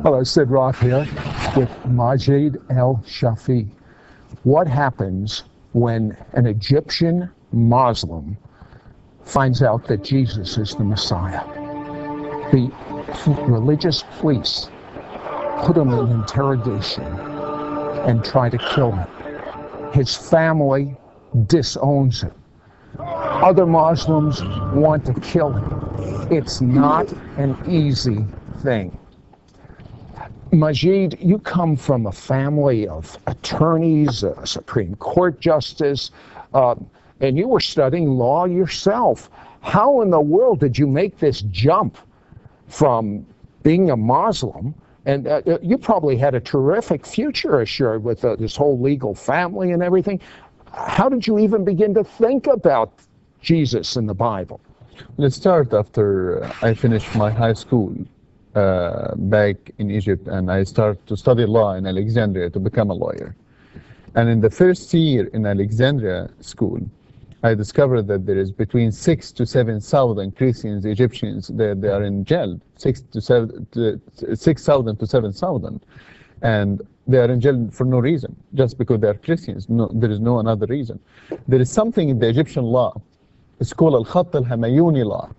Hello, Sid Roth here with Mاجد al-Shafi. What happens when an Egyptian Muslim finds out that Jesus is the Messiah? The religious police put him in interrogation and try to kill him. His family disowns him. Other Muslims want to kill him. It's not an easy thing. Mاجد, you come from a family of attorneys, a Supreme Court justice, and you were studying law yourself. How in the world did you make this jump from being a Muslim? And you probably had a terrific future assured with this whole legal family and everything. How did you even begin to think about Jesus in the Bible? Let's start after I finished my high school back in Egypt, and I started to study law in Alexandria to become a lawyer. And in the first year in Alexandria school, I discovered that there is between 6,000 to 7,000 Christians, Egyptians, they are in jail, 6,000 to 7,000. And they are in jail for no reason, just because they are Christians. No, there is no another reason. There is something in the Egyptian law, it's called Al-Khatt al-Hamayuni law.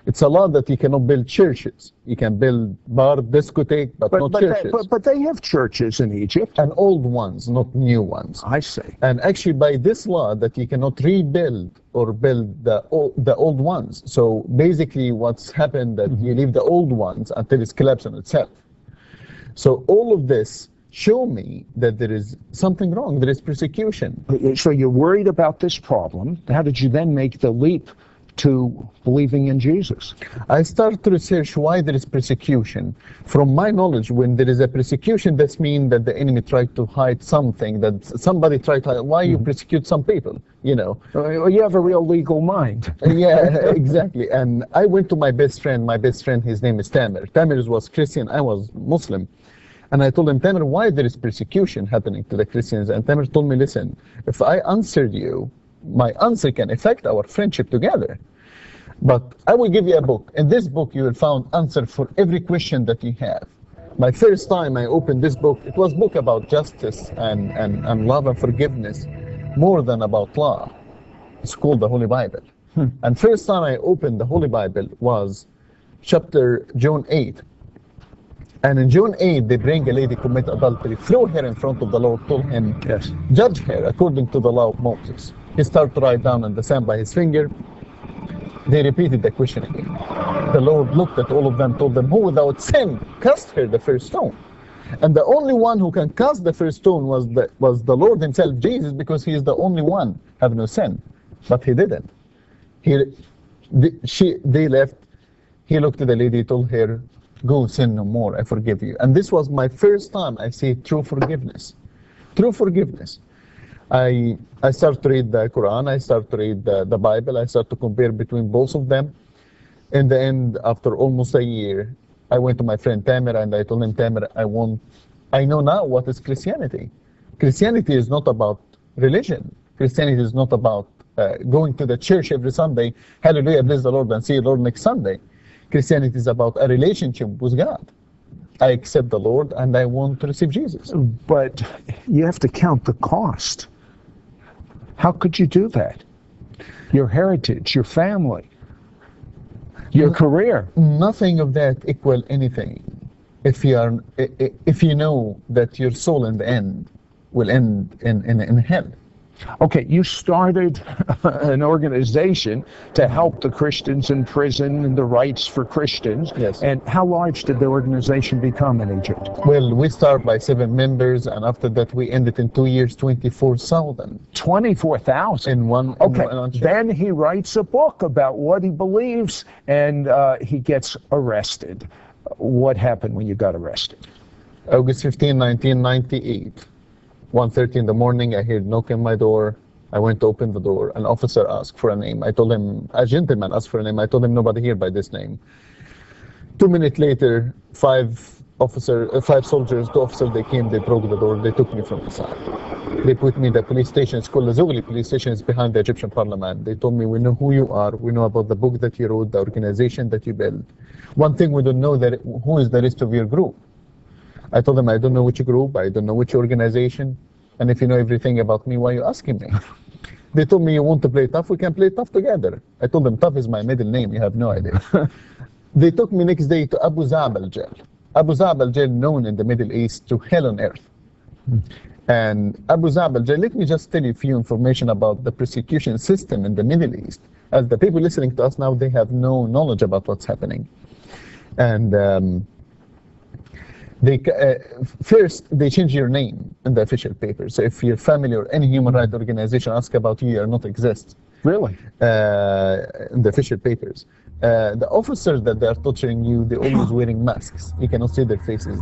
It's a law that you cannot build churches. You can build bar, discotheque, but not churches. But they have churches in Egypt. And old ones, not new ones. I see. And actually by this law that you cannot rebuild or build the old ones. So basically what's happened that you leave the old ones until it's collapsed on itself. So all of this show me that there is something wrong. There is persecution. So you're worried about this problem. How did you then make the leap to believing in Jesus? I started to research why there is persecution. From my knowledge, when there is a persecution, that means that the enemy tried to hide something, that somebody tried to hide. Why you persecute some people, you know? You have a real legal mind. Yeah, exactly. And I went to my best friend, his name is Tamer. Tamer was Christian, I was Muslim. And I told him, Tamer, why there is persecution happening to the Christians? And Tamer told me, listen, if I answered you, my answer can affect our friendship together. But I will give you a book. In this book, you will find answer for every question that you have. My first time I opened this book, it was a book about justice and love and forgiveness, more than about law. It's called the Holy Bible. And first time I opened the Holy Bible was chapter John 8. And in John 8, they bring a lady commit adultery, throw her in front of the Lord, told him, yes, judge her according to the law of Moses. He started to write down on the sand by his finger. They repeated the question again. The Lord looked at all of them, told them, who without sin cast her the first stone? And the only one who can cast the first stone was the Lord himself, Jesus, because he is the only one have no sin. But he didn't. They left. He looked at the lady, told her, go sin no more, I forgive you. And this was my first time I see true forgiveness. True forgiveness. I started to read the Quran, I started to read the Bible, I started to compare between both of them. In the end, after almost a year, I went to my friend Tamer and I told him, Tamer, I know now what is Christianity. Christianity is not about religion. Christianity is not about going to the church every Sunday, hallelujah, bless the Lord, and see the Lord next Sunday. Christianity is about a relationship with God. I accept the Lord and I want to receive Jesus. But you have to count the cost. How could you do that? Your heritage, your family, your career. Nothing of that equal anything. If you know that your soul in the end will end in hell. Okay, you started an organization to help the Christians in prison and the rights for Christians. Yes. And how large did the organization become in Egypt? Well, we started by 7 members, and after that we ended in 2 years, 24,000. 24,000? In one. Okay, then he writes a book about what he believes, and he gets arrested. What happened when you got arrested? August 15, 1998. 1:30 in the morning, I heard knock on my door. I went to open the door. An officer asked for a name. I told him, a gentleman asked for a name. I told him, nobody here by this name. 2 minutes later, five soldiers, 2 officers, they came, they broke the door, they took me from inside. They put me in the police station. It's called the Zogli police station. It's behind the Egyptian parliament. They told me, we know who you are. We know about the book that you wrote, the organization that you built. One thing we don't know, that who is the rest of your group. I told them, I don't know which group, I don't know which organization, and if you know everything about me, why are you asking me? They told me, you want to play tough? We can play tough together. I told them, tough is my middle name, you have no idea. They took me next day to Abu Zabal jail. Abu Zabal jail, known in the Middle East to hell on earth. And Abu Zabal jail, let me just tell you a few information about the persecution system in the Middle East. As the people listening to us now, they have no knowledge about what's happening. And first, they change your name in the official papers. So if your family or any human rights organization asks about you, you not exist. Really? In the official papers. The officers that they are torturing you, they're always wearing masks. You cannot see their faces.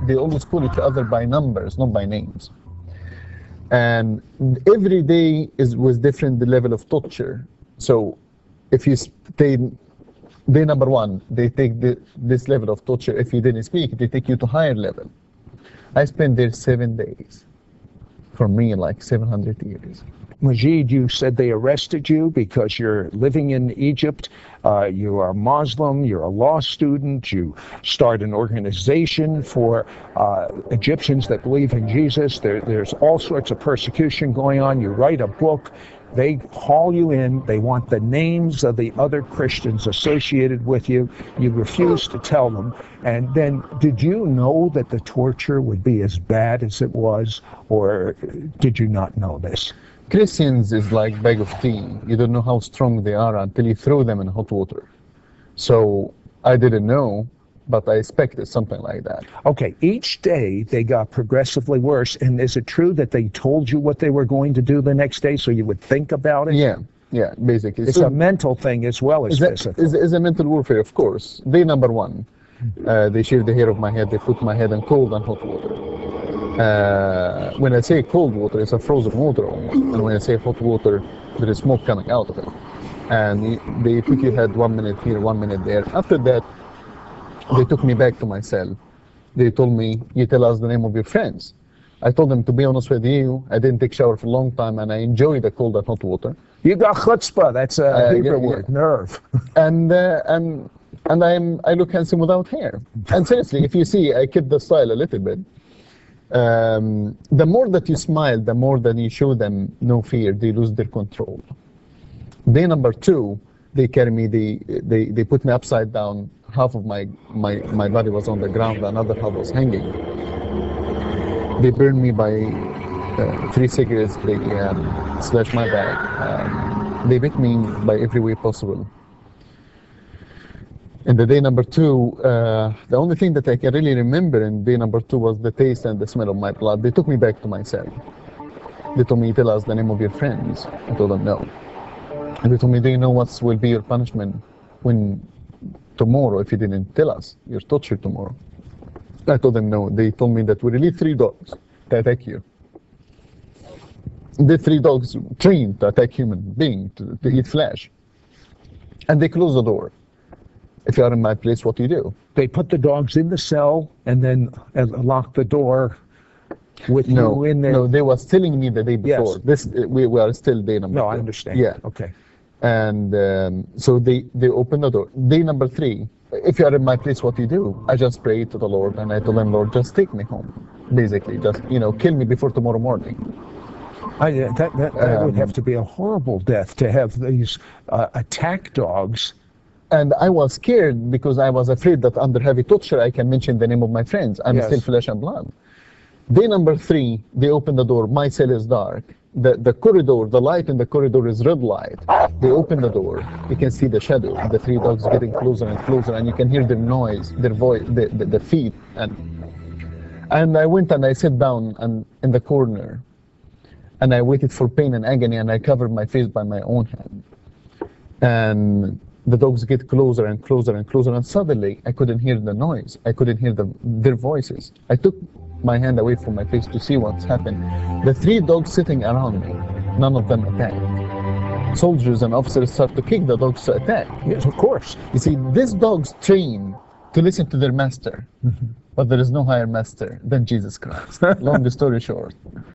They always call each other by numbers, not by names. And every day was different, the level of torture. So if you stay, day number one, they take this level of torture. If you didn't speak, they take you to higher level. I spent there 7 days. For me, like 700 years. Majid, you said they arrested you because you're living in Egypt, you are Muslim, you're a law student, you start an organization for Egyptians that believe in Jesus. There's all sorts of persecution going on. You write a book. They haul you in. They want the names of the other Christians associated with you. You refuse to tell them. And then, did you know that the torture would be as bad as it was, or did you not know this? Christians is like bag of tea. You don't know how strong they are until you throw them in hot water. So I didn't know, but I expected something like that. Okay, each day they got progressively worse. And is it true that they told you what they were going to do the next day so you would think about it? Yeah, basically. It's a mental thing as well as physical. It's a mental warfare, of course. Day number one, they shave the hair of my head, they put my head in cold and hot water. When I say cold water, it's a frozen water almost. And when I say hot water, there is smoke coming out of it. And they put your head 1 minute here, 1 minute there. After that, they took me back to my cell. They told me, you tell us the name of your friends. I told them, to be honest with you, I didn't take shower for a long time, and I enjoy the cold and hot water. You got chutzpah, that's a Hebrew word, nerve. And I look handsome without hair. And seriously, if you see, I kept the style a little bit. The more that you smile, the more that you show them no fear, they lose their control. Day number two, they carry me, they put me upside down. Half of my body was on the ground, another half was hanging. They burned me by 3 cigarettes, they slashed my back. They beat me by every way possible. In the day number two, the only thing that I can really remember in day number two was the taste and the smell of my blood. They took me back to my cell. They told me, tell us the name of your friends. I told them no. And they told me, do you know what will be your punishment when tomorrow, if you didn't tell us, you're tortured tomorrow? I told them no. They told me that we release 3 dogs to attack you. The 3 dogs trained to attack human beings, to eat flesh. And they closed the door. If you are in my place, what do you do? They put the dogs in the cell and then lock the door with you in there? No, they was telling me the day before. Yes. We are still day number 2. No, I understand. Yeah. Okay. And so they opened the door. Day number 3, if you are in my place, what do you do? I just prayed to the Lord and I told him, Lord, just take me home. Basically, just, kill me before tomorrow morning. That would have to be a horrible death, to have these attack dogs. And I was scared because I was afraid that under heavy torture I can mention the name of my friends. I'm still flesh and blood. Day number 3, they open the door. My cell is dark. The corridor, the light in the corridor is red light. They open the door. You can see the shadow. The 3 dogs getting closer and closer, and you can hear their noise, their voice, the feet. And I went and I sat down in the corner, and I waited for pain and agony, and I covered my face by my own hand. And the dogs get closer and closer and closer, and suddenly I couldn't hear the noise. I couldn't hear their voices. I took my hand away from my face to see what's happened. The 3 dogs sitting around me, none of them attacked. Soldiers and officers start to kick the dogs to attack. Yes, of course. You see, these dogs train to listen to their master, but there is no higher master than Jesus Christ. Long story short.